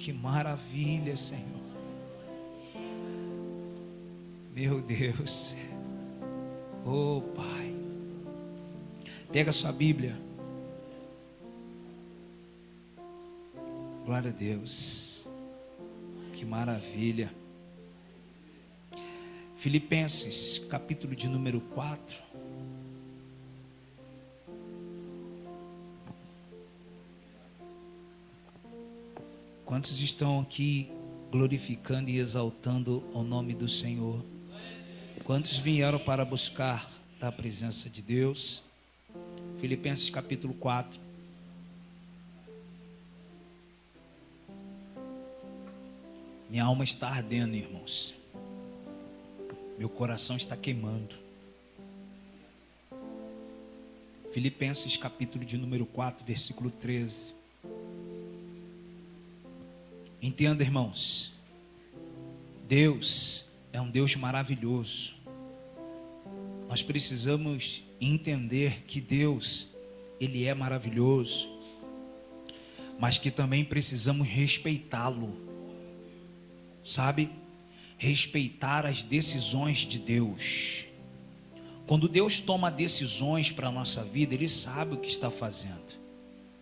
Que maravilha, Senhor. Meu Deus. Oh, Pai. Pega a sua Bíblia. Glória a Deus. Que maravilha. Filipenses, capítulo de número 4. Quantos estão aqui glorificando e exaltando o nome do Senhor? Quantos vieram para buscar a presença de Deus? Filipenses capítulo 4. Minha alma está ardendo, irmãos. Meu coração está queimando. Filipenses capítulo de número 4, versículo 13. Entenda, irmãos. Deus é um Deus maravilhoso. Nós precisamos entender que Deus, Ele é maravilhoso, mas que também precisamos respeitá-lo. Sabe? Respeitar as decisões de Deus. Quando Deus toma decisões para a nossa vida, Ele sabe o que está fazendo.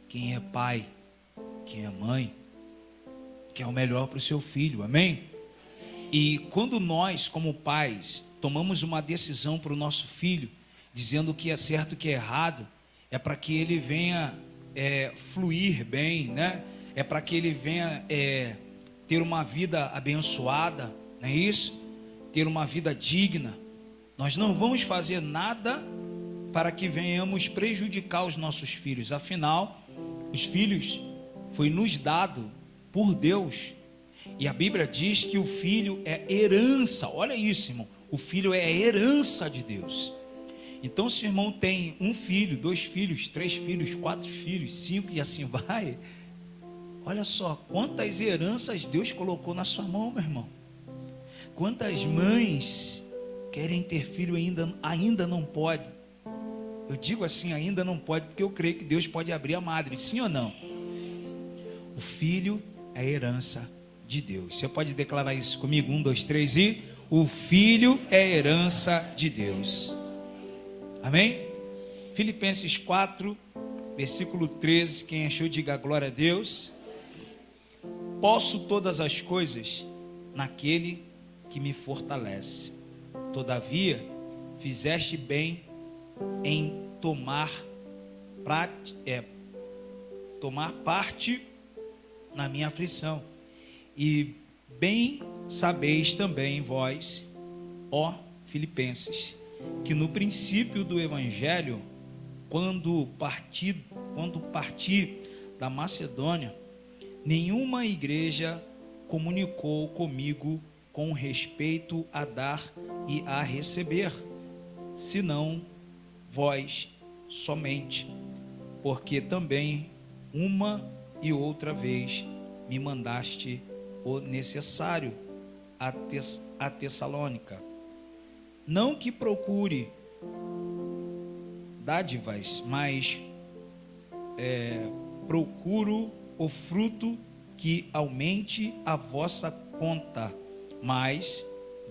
Quem é pai, quem é mãe, quer o melhor para o seu filho, amém? E quando nós, como pais, tomamos uma decisão para o nosso filho, dizendo o que é certo e o que é errado, é para que ele venha fluir bem, né? É para que ele venha ter uma vida abençoada, não é isso? Ter uma vida digna. Nós não vamos fazer nada para que venhamos prejudicar os nossos filhos. Afinal, os filhos foi nos dado por Deus. E a Bíblia diz que o filho é herança. Olha isso, irmão. O filho é herança de Deus. Então, se o irmão tem um filho, 2 filhos, 3 filhos, 4 filhos, 5 e assim vai, olha só quantas heranças Deus colocou na sua mão, meu irmão. Quantas mães querem ter filho e ainda não pode. Eu digo assim, ainda não pode, porque eu creio que Deus pode abrir a madre, sim ou não? O filho é herança de Deus. Você pode declarar isso comigo? 1, 2, 3 e... O filho é herança de Deus. Amém? Filipenses 4, versículo 13. Quem achou, diga glória a Deus. Posso todas as coisas naquele que me fortalece. Todavia, fizeste bem em tomar parte na minha aflição. E bem sabeis também vós, ó Filipenses, que no princípio do Evangelho, quando parti da Macedônia, nenhuma igreja comunicou comigo com respeito a dar e a receber, senão vós somente, porque também uma e outra vez me mandaste o necessário a Tessalônica. Não que procure dádivas, mas procuro o fruto que aumente a vossa conta, mas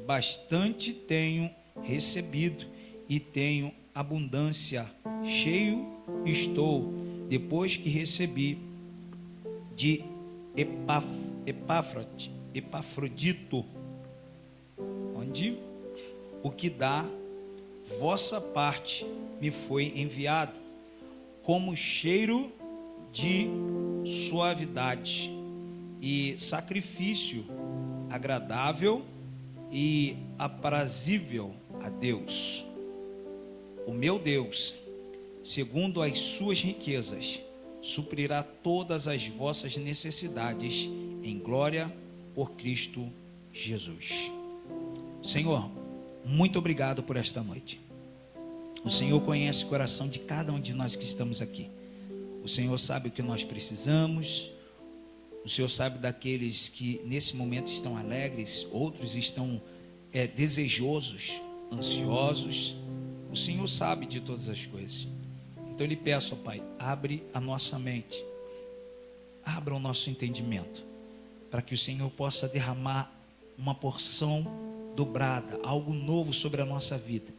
bastante tenho recebido e tenho abundância, cheio estou, depois que recebi de Epafrodito, onde o que da vossa parte me foi enviado, como cheiro de suavidade e sacrifício agradável e aprazível a Deus. O meu Deus, segundo as suas riquezas, suprirá todas as vossas necessidades em glória por Cristo Jesus. Senhor, muito obrigado por esta noite. O Senhor conhece o coração de cada um de nós que estamos aqui. O Senhor sabe o que nós precisamos. O Senhor sabe daqueles que nesse momento estão alegres, outros estão desejosos, ansiosos. O Senhor sabe de todas as coisas. Então eu lhe peço, ó Pai, abre a nossa mente, abra o nosso entendimento, para que o Senhor possa derramar uma porção dobrada, algo novo sobre a nossa vida.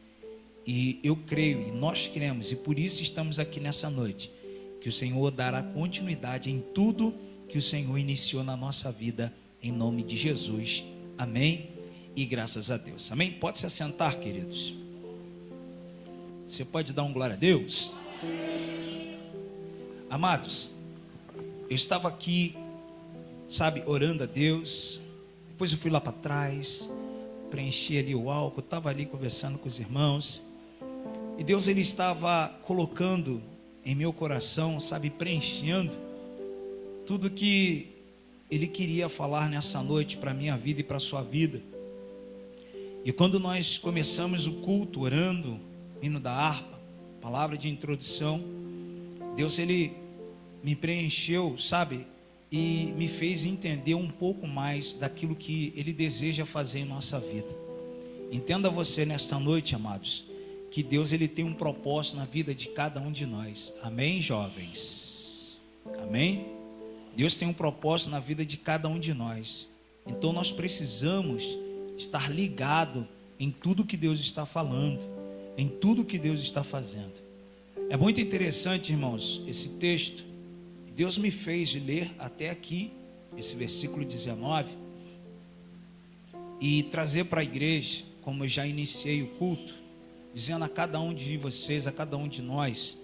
E eu creio, e nós cremos, e por isso estamos aqui nessa noite, que o Senhor dará continuidade em tudo que o Senhor iniciou na nossa vida, em nome de Jesus. Amém? E graças a Deus. Amém? Pode se assentar, queridos. Você pode dar um glória a Deus? Amados, eu estava aqui, sabe, orando a Deus. Depois eu fui lá para trás, preenchi ali o álcool, estava ali conversando com os irmãos. E Deus, Ele estava colocando em meu coração, sabe, preenchendo tudo que Ele queria falar nessa noite para a minha vida e para a sua vida. E quando nós começamos o culto orando, hino da harpa, palavra de introdução, Deus, Ele me preencheu, sabe, e me fez entender um pouco mais daquilo que Ele deseja fazer em nossa vida. Entenda você nesta noite, amados, que Deus, Ele tem um propósito na vida de cada um de nós. Amém, jovens? Amém? Deus tem um propósito na vida de cada um de nós. Então nós precisamos estar ligado em tudo que Deus está falando, em tudo que Deus está fazendo. É muito interessante, irmãos, esse texto. Deus me fez ler até aqui, esse versículo 19, e trazer para a igreja, como eu já iniciei o culto, dizendo a cada um de vocês, a cada um de nós,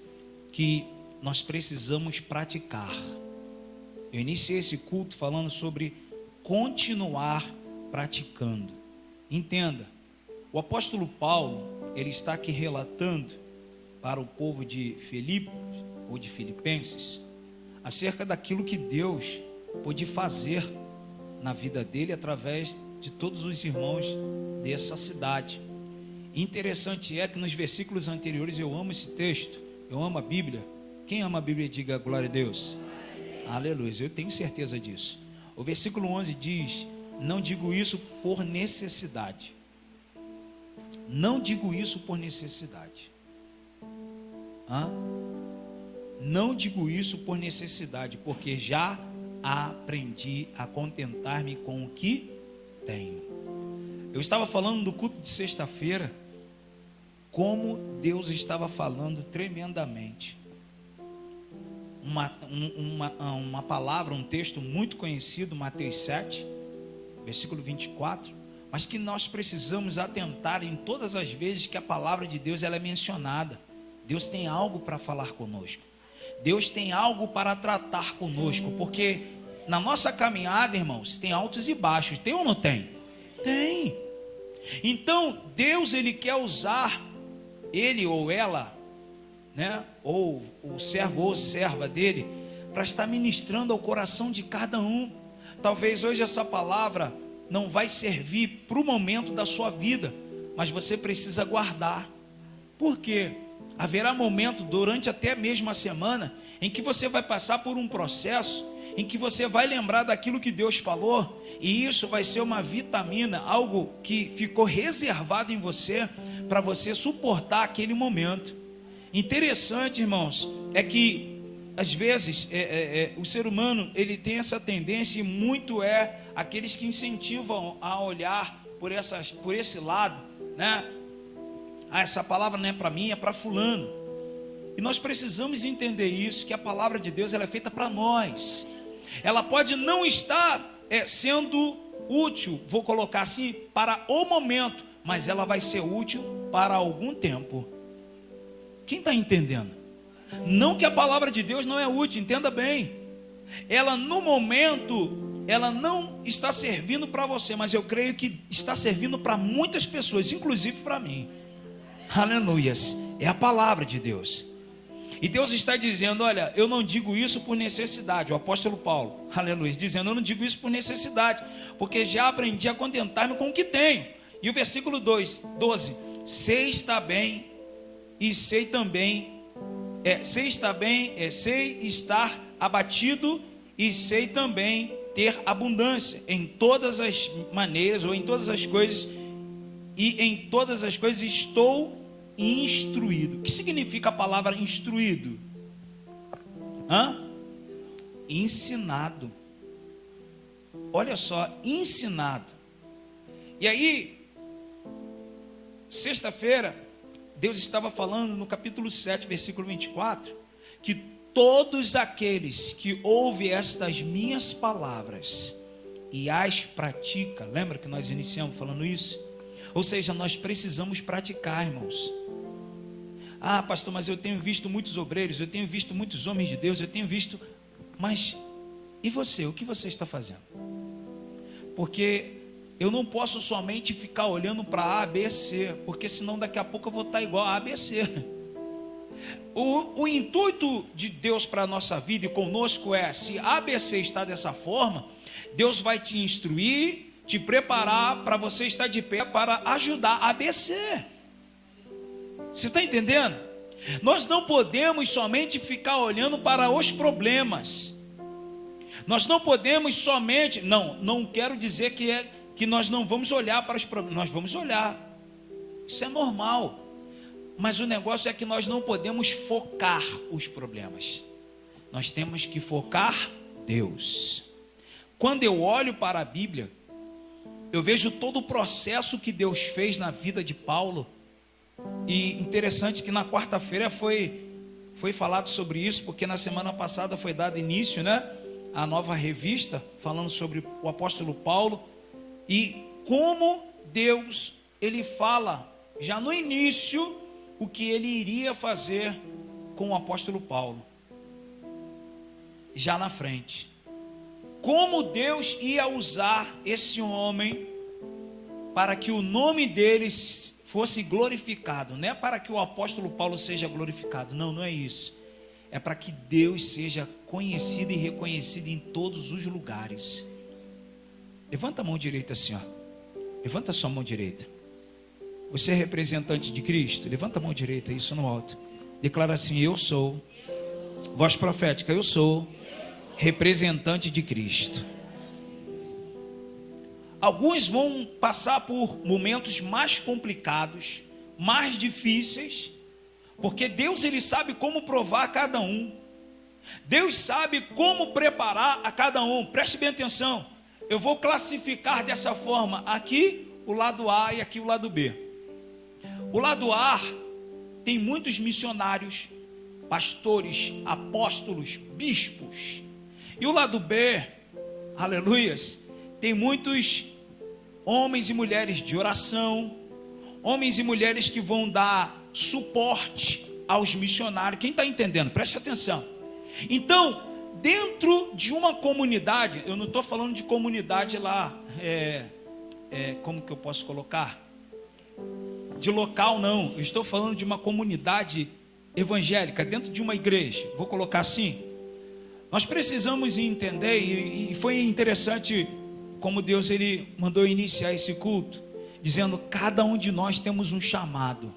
que nós precisamos praticar. Eu iniciei esse culto falando sobre continuar praticando. Entenda, o apóstolo Paulo, ele está aqui relatando para o povo de Filipos, ou de Filipenses, acerca daquilo que Deus pôde fazer na vida dele, através de todos os irmãos dessa cidade. Interessante é que nos versículos anteriores, eu amo esse texto, eu amo a Bíblia. Quem ama a Bíblia, diga glória a Deus. Aleluia, eu tenho certeza disso. O versículo 11 diz: não digo isso por necessidade. Não digo isso por necessidade. Não digo isso por necessidade, porque já aprendi a contentar-me com o que tenho. Eu estava falando do culto de sexta-feira, como Deus estava falando tremendamente. Uma palavra, um texto muito conhecido, Mateus 7, versículo 24, mas que nós precisamos atentar em todas as vezes que a palavra de Deus ela é mencionada. Deus tem algo para falar conosco. Deus tem algo para tratar conosco, porque na nossa caminhada, irmãos, tem altos e baixos, tem ou não tem? Tem. Então, Deus, Ele quer usar ele ou ela, né, ou o servo ou serva dele, para estar ministrando ao coração de cada um. Talvez hoje essa palavra não vai servir para o momento da sua vida, mas você precisa guardar. Por quê? Haverá momento durante até mesmo a semana em que você vai passar por um processo em que você vai lembrar daquilo que Deus falou, e isso vai ser uma vitamina, algo que ficou reservado em você para você suportar aquele momento. Interessante, irmãos, é que às vezes o ser humano ele tem essa tendência, e muito aqueles que incentivam a olhar por esse lado, né? Essa palavra não é para mim, é para fulano. E nós precisamos entender isso, que a palavra de Deus ela é feita para nós. Ela pode não estar sendo útil, vou colocar assim, para o momento, mas ela vai ser útil para algum tempo. Quem está entendendo? Não que a palavra de Deus não é útil, entenda bem. Ela no momento, ela não está servindo para você, mas eu creio que está servindo para muitas pessoas, inclusive para mim. Aleluias, é a palavra de Deus. E Deus está dizendo: olha, eu não digo isso por necessidade. O apóstolo Paulo, aleluia, dizendo: eu não digo isso por necessidade, porque já aprendi a contentar-me com o que tenho. E o versículo 12: sei estar bem, e sei também, sei estar abatido, e sei também ter abundância em todas as maneiras, ou em todas as coisas, e em todas as coisas estou instruído. O que significa a palavra instruído? Ensinado. Olha só, ensinado. E aí, sexta-feira, Deus estava falando no capítulo 7, versículo 24, que todos aqueles que ouvem estas minhas palavras e as pratica, lembra que nós iniciamos falando isso? Ou seja, nós precisamos praticar, irmãos. Ah, pastor, mas eu tenho visto muitos obreiros, eu tenho visto muitos homens de Deus, eu tenho visto, mas e você, o que você está fazendo? Porque eu não posso somente ficar olhando para A, B, C, porque senão daqui a pouco eu vou estar igual a B, C. O intuito de Deus para a nossa vida e conosco é, se A, B, C está dessa forma, Deus vai te instruir, te preparar para você estar de pé para ajudar a B, C. Você está entendendo? Nós não podemos somente ficar olhando para os problemas. Nós não podemos somente, não quero dizer que nós não vamos olhar para os problemas, nós vamos olhar, isso é normal, mas o negócio é que nós não podemos focar os problemas, nós temos que focar Deus. Quando eu olho para a Bíblia, eu vejo todo o processo que Deus fez na vida de Paulo, e interessante que na quarta-feira foi falado sobre isso, porque na semana passada foi dado início, a nova revista, falando sobre o apóstolo Paulo, e como Deus, ele fala, já no início, o que ele iria fazer com o apóstolo Paulo, já na frente, como Deus ia usar esse homem, para que o nome dele fosse glorificado, não é para que o apóstolo Paulo seja glorificado, não é isso, é para que Deus seja conhecido e reconhecido em todos os lugares. Levanta a mão direita assim, ó. Levanta a sua mão direita. Você é representante de Cristo? Levanta a mão direita, isso no alto. Declara assim: eu sou, voz profética, eu sou representante de Cristo. Alguns vão passar por momentos mais complicados, mais difíceis, porque Deus, ele sabe como provar a cada um. Deus sabe como preparar a cada um. Preste bem atenção. Eu vou classificar dessa forma, aqui o lado A e aqui o lado B. O lado A tem muitos missionários, pastores, apóstolos, bispos. E o lado B, aleluias, tem muitos homens e mulheres de oração, homens e mulheres que vão dar suporte aos missionários. Quem está entendendo? Preste atenção. Então, dentro de uma comunidade, eu não estou falando de comunidade lá, como que eu posso colocar? De local, não. Eu estou falando de uma comunidade evangélica, dentro de uma igreja. Vou colocar assim. Nós precisamos entender, e foi interessante como Deus, ele mandou iniciar esse culto, dizendo: cada um de nós temos um chamado,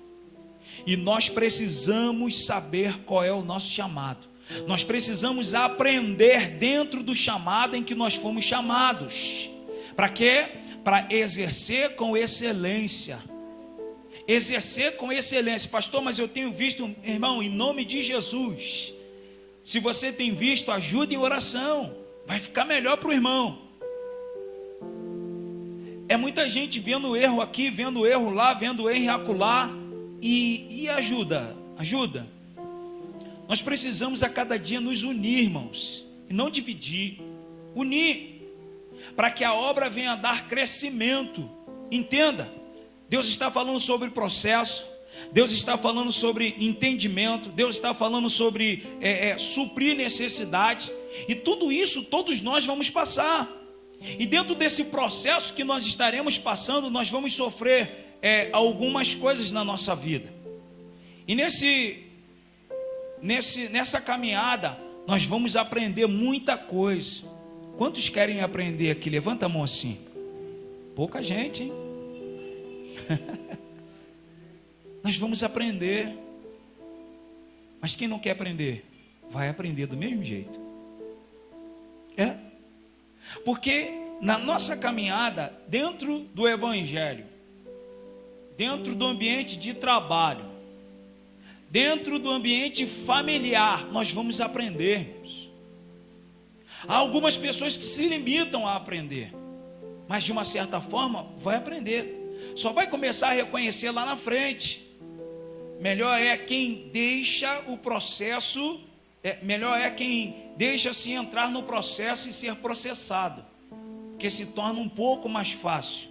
e nós precisamos saber qual é o nosso chamado. Nós precisamos aprender dentro do chamado em que nós fomos chamados. Para quê? Para exercer com excelência. Exercer com excelência. Pastor, mas eu tenho visto, irmão, em nome de Jesus, se você tem visto, ajude em oração, vai ficar melhor para o irmão. É muita gente vendo erro aqui, vendo erro lá, vendo erro acolá, e ajuda. Nós precisamos a cada dia nos unir, irmãos, e não dividir, unir, para que a obra venha a dar crescimento. Entenda, Deus está falando sobre processo, Deus está falando sobre entendimento, Deus está falando sobre suprir necessidade, e tudo isso todos nós vamos passar, e dentro desse processo que nós estaremos passando, nós vamos sofrer algumas coisas na nossa vida, e nessa caminhada nós vamos aprender muita coisa. Quantos querem aprender aqui? Levanta a mão assim. Pouca gente, hein? Nós vamos aprender, mas quem não quer aprender, vai aprender do mesmo jeito. Porque na nossa caminhada, dentro do evangelho, dentro do ambiente de trabalho, dentro do ambiente familiar, nós vamos aprender. Há algumas pessoas que se limitam a aprender, mas de uma certa forma vai aprender. Só vai começar a reconhecer lá na frente. Melhor é quem deixa o processo, melhor é quem deixa-se entrar no processo e ser processado, porque se torna um pouco mais fácil.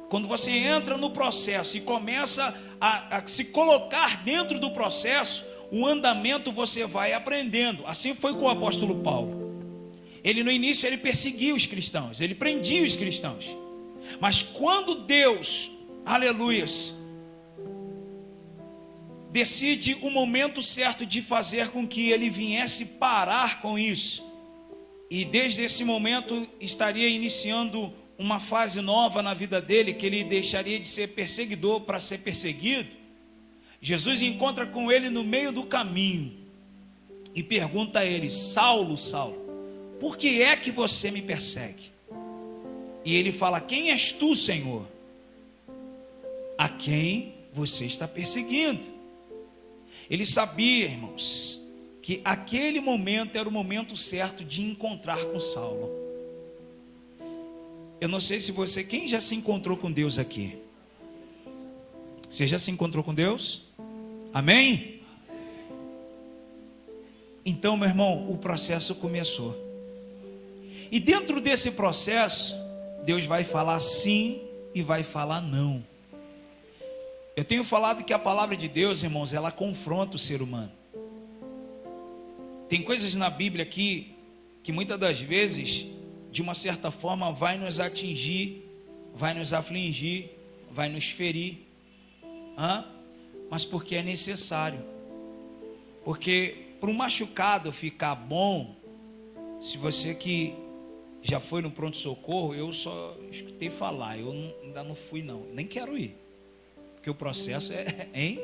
Quando você entra no processo e começa a se colocar dentro do processo, o andamento você vai aprendendo. Assim foi com o apóstolo Paulo. Ele no início ele perseguia os cristãos, ele prendia os cristãos. Mas quando Deus, aleluias, decide o momento certo de fazer com que ele viesse parar com isso, e desde esse momento estaria iniciando uma fase nova na vida dele, que ele deixaria de ser perseguidor para ser perseguido. Jesus encontra com ele no meio do caminho e pergunta a ele: Saulo, Saulo, por que é que você me persegue? E ele fala: quem és tu, Senhor? A quem você está perseguindo? Ele sabia, irmãos, que aquele momento era o momento certo de encontrar com Saulo. Eu não sei se você, quem já se encontrou com Deus aqui? Você já se encontrou com Deus? Amém? Então, meu irmão, o processo começou. E dentro desse processo, Deus vai falar sim e vai falar não. Eu tenho falado que a palavra de Deus, irmãos, ela confronta o ser humano. Tem coisas na Bíblia aqui que muitas das vezes, de uma certa forma, vai nos atingir, vai nos afligir, vai nos ferir. Mas porque é necessário. Porque para um machucado ficar bom, se você que já foi no pronto-socorro, eu só escutei falar, eu ainda não fui não, nem quero ir. Porque o processo hein?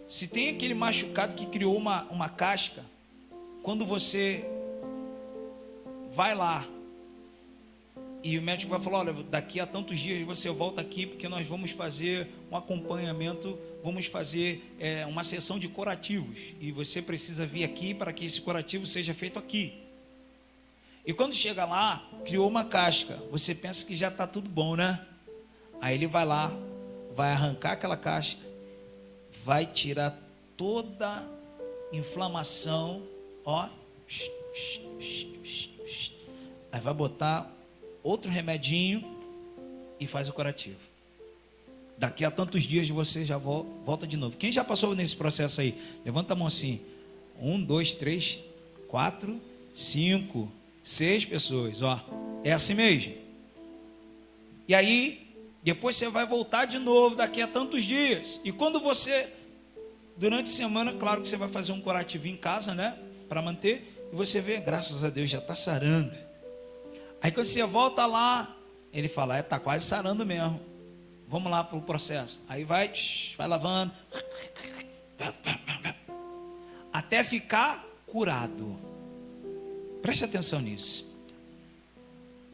Se tem aquele machucado que criou uma casca, quando você vai lá e o médico vai falar: olha, daqui a tantos dias você volta aqui, porque nós vamos fazer um acompanhamento, vamos fazer uma sessão de curativos, e você precisa vir aqui para que esse curativo seja feito aqui. E quando chega lá, criou uma casca, você pensa que já está tudo bom, né? Aí ele vai lá, vai arrancar aquela casca, vai tirar toda inflamação, ó, aí vai botar outro remedinho e faz o curativo. Daqui a tantos dias você já volta de novo. Quem já passou nesse processo aí? Levanta a mão assim. 1, 2, 3, 4, 5, 6 pessoas, ó. É assim mesmo. E aí, depois você vai voltar de novo daqui a tantos dias. E quando você, durante a semana, claro que você vai fazer um curativo em casa, né? Para manter. E você vê, graças a Deus, já está sarando. Aí quando você volta lá, ele fala: está quase sarando mesmo. Vamos lá para o processo. Aí vai lavando. Até ficar curado. Preste atenção nisso.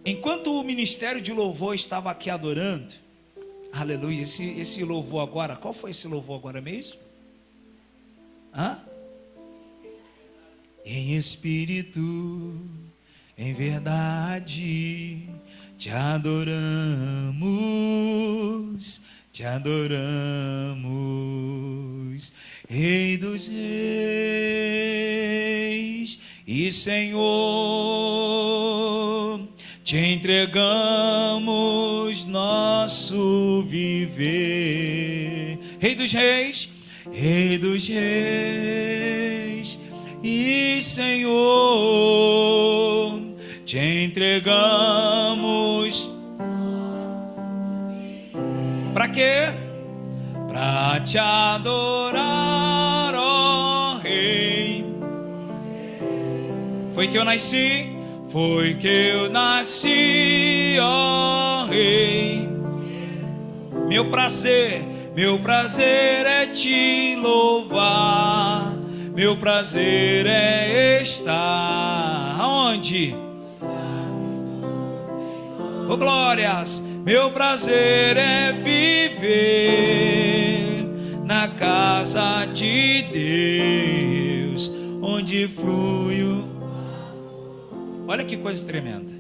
Enquanto o ministério de louvor estava aqui adorando, aleluia, esse louvor agora, qual foi esse louvor agora mesmo? Em espírito, em verdade, te adoramos, Rei dos reis e Senhor, te entregamos nosso viver. Rei dos reis e Senhor, te entregamos. Para quê? Para te adorar, ó Rei. Foi que eu nasci, ó Rei. Meu prazer é te louvar. Meu prazer é estar aonde? Oh, glórias! Meu prazer é viver na casa de Deus, onde onde flui Olha que coisa tremenda.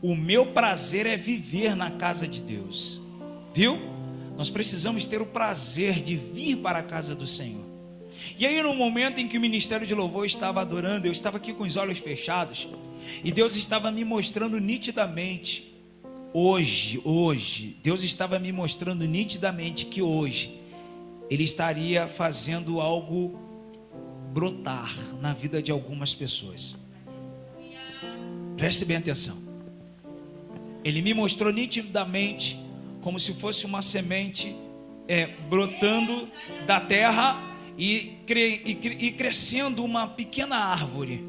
O meu prazer é viver na casa de Deus. Viu? Nós precisamos ter o prazer de vir para a casa do Senhor. E aí, no momento em que o ministério de louvor estava adorando, eu estava aqui com os olhos fechados, e Deus estava me mostrando nitidamente, Deus estava me mostrando nitidamente que hoje Ele estaria fazendo algo brotar na vida de algumas pessoas. Preste bem atenção. Ele me mostrou nitidamente como se fosse uma semente brotando da terra e crescendo uma pequena árvore.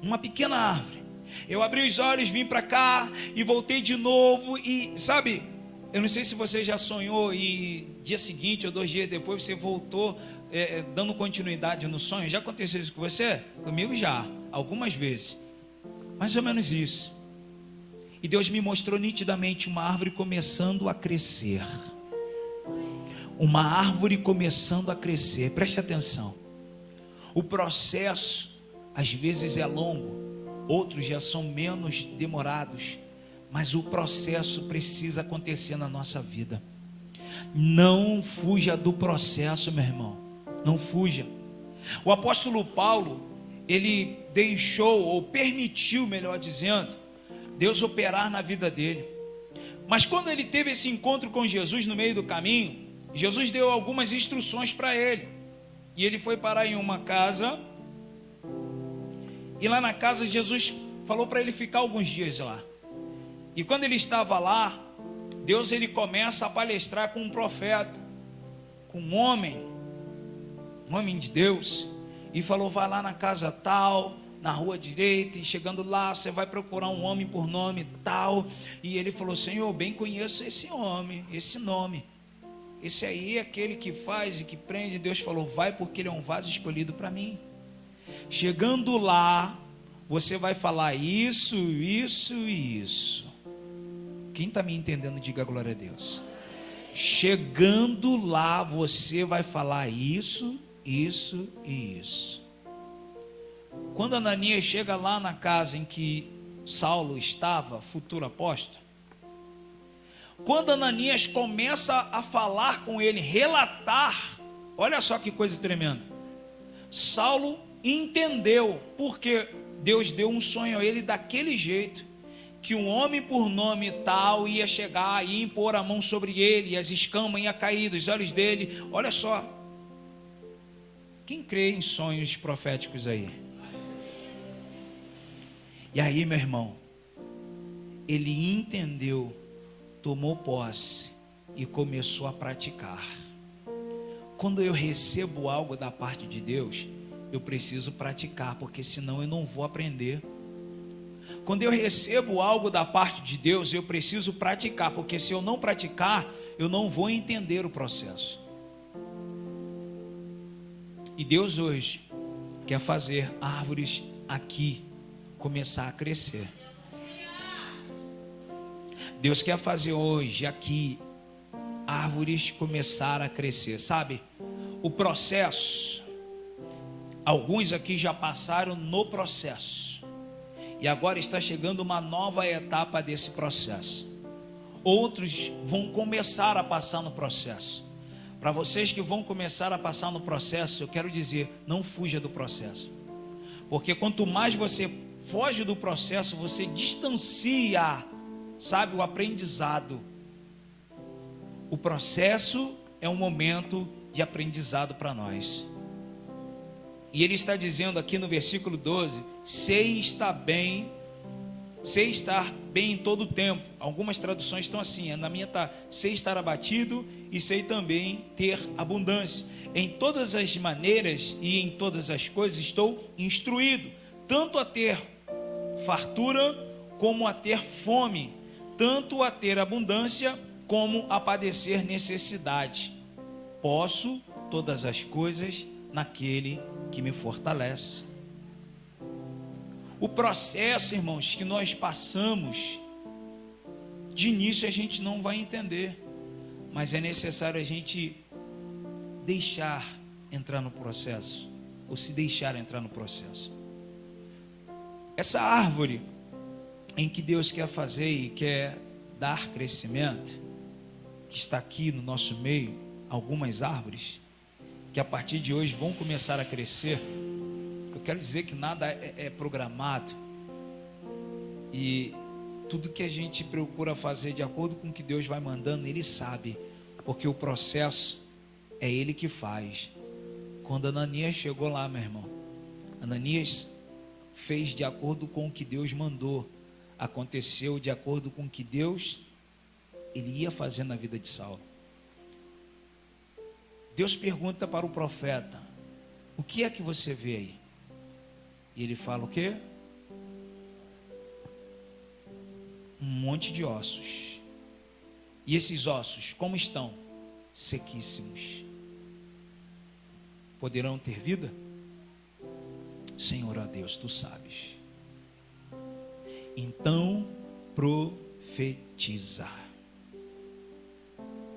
Uma pequena árvore. Eu abri os olhos, vim para cá e voltei de novo. E sabe, eu não sei se você já sonhou e dia seguinte ou 2 dias depois você voltou dando continuidade no sonho. Já aconteceu isso com você? Comigo já, algumas vezes. Mais ou menos isso. E Deus me mostrou nitidamente uma árvore começando a crescer. Uma árvore começando a crescer. Preste atenção. O processo às vezes é longo, outros já são menos demorados, mas o processo precisa acontecer na nossa vida. Não fuja do processo, meu irmão. Não fuja. O apóstolo Paulo, ele deixou, ou permitiu, melhor dizendo, Deus operar na vida dele. Mas quando ele teve esse encontro com Jesus no meio do caminho, Jesus deu algumas instruções para ele. E ele foi parar em uma casa. E lá na casa Jesus falou para ele ficar alguns dias lá. E quando ele estava lá, Deus ele começa a palestrar com um profeta, com um homem de Deus. E falou, vai lá na casa tal, na rua direita, e chegando lá, você vai procurar um homem por nome tal. E ele falou, Senhor, bem conheço esse homem, esse nome. Esse aí é aquele que faz e que prende. Deus falou, vai, porque ele é um vaso escolhido para mim. Chegando lá, você vai falar isso, isso e isso. Quem está me entendendo, diga glória a Deus. Chegando lá, você vai falar isso, isso e isso. Quando Ananias chega lá na casa em que Saulo estava, futuro apóstolo, quando Ananias começa a falar com ele, relatar, olha só que coisa tremenda. Saulo entendeu, porque Deus deu um sonho a ele daquele jeito, que um homem por nome tal ia chegar e impor a mão sobre ele, e as escamas iam cair dos olhos dele. Olha só, quem crê em sonhos proféticos aí? E aí, meu irmão, ele entendeu, tomou posse e começou a praticar. Quando eu recebo algo da parte de Deus, eu preciso praticar, porque senão eu não vou aprender. Quando eu recebo algo da parte de Deus, eu preciso praticar, porque se eu não praticar, eu não vou entender o processo. E Deus hoje quer fazer árvores aqui começar a crescer. Deus quer fazer hoje aqui árvores começar a crescer. Sabe, o processo, alguns aqui já passaram no processo, e agora está chegando uma nova etapa desse processo. Outros vão começar a passar no processo. Para vocês que vão começar a passar no processo, eu quero dizer, não fuja do processo. Porque quanto mais você foge do processo, você distancia, sabe, o aprendizado. O processo é um momento de aprendizado para nós. E ele está dizendo aqui no versículo 12, sei estar bem em todo o tempo. Algumas traduções estão assim, na minha está, sei estar abatido e sei também ter abundância. Em todas as maneiras e em todas as coisas estou instruído, tanto a ter fartura como a ter fome, tanto a ter abundância como a padecer necessidade. Posso todas as coisas naquele que me fortalece. O processo, irmãos, que nós passamos, de início a gente não vai entender, mas é necessário a gente deixar entrar no processo. ou se deixar entrar no processo. Essa árvore em que Deus quer fazer e quer dar crescimento, que está aqui no nosso meio, algumas árvores, que a partir de hoje vão começar a crescer. Eu quero dizer que nada é programado, e tudo que a gente procura fazer de acordo com o que Deus vai mandando, Ele sabe, porque o processo é Ele que faz. Quando Ananias chegou lá, meu irmão, Ananias fez de acordo com o que Deus mandou, aconteceu de acordo com o que Deus ele ia fazer na vida de Saulo. Deus pergunta para o profeta: o que é que você vê aí? E ele fala o quê? Um monte de ossos. E esses ossos, como estão? Sequíssimos. Poderão ter vida? Senhor, ó Deus, tu sabes. Então profetiza.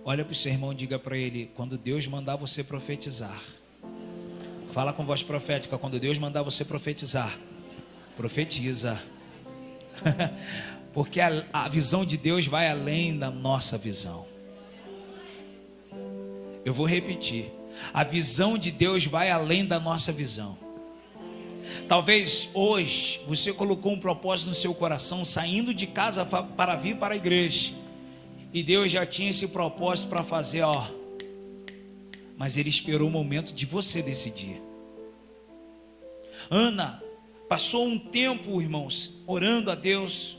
Olha para o seu irmão e diga para ele: quando Deus mandar você profetizar, fala com voz profética, quando Deus mandar você profetizar, profetiza. Porque a visão de Deus vai além da nossa visão. Eu vou repetir: a visão de Deus vai além da nossa visão. Talvez hoje você colocou um propósito no seu coração, saindo de casa para vir para a igreja, e Deus já tinha esse propósito para fazer, mas Ele esperou o momento de você decidir. Ana passou um tempo, irmãos, orando a Deus,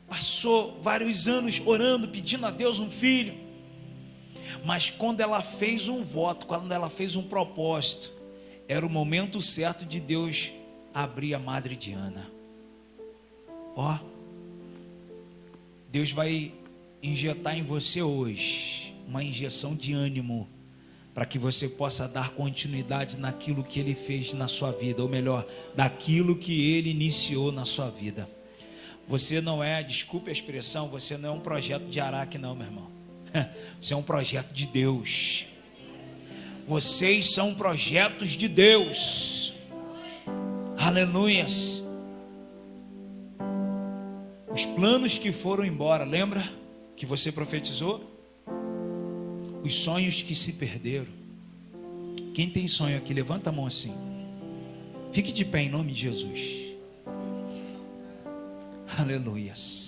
passou vários anos orando, pedindo a Deus um filho, mas quando ela fez um voto, quando ela fez um propósito, era o momento certo de Deus abrir a madre de Ana. Deus vai injetar em você hoje uma injeção de ânimo, para que você possa dar continuidade naquilo que Ele fez na sua vida, ou melhor, daquilo que Ele iniciou na sua vida. Você não é, desculpe a expressão, você não é um projeto de Araque não, meu irmão. Você é um projeto de Deus. Vocês são projetos de Deus. Aleluias. Os planos que foram embora, lembra que você profetizou? Os sonhos que se perderam. Quem tem sonho aqui, levanta a mão assim. Fique de pé em nome de Jesus. Aleluias.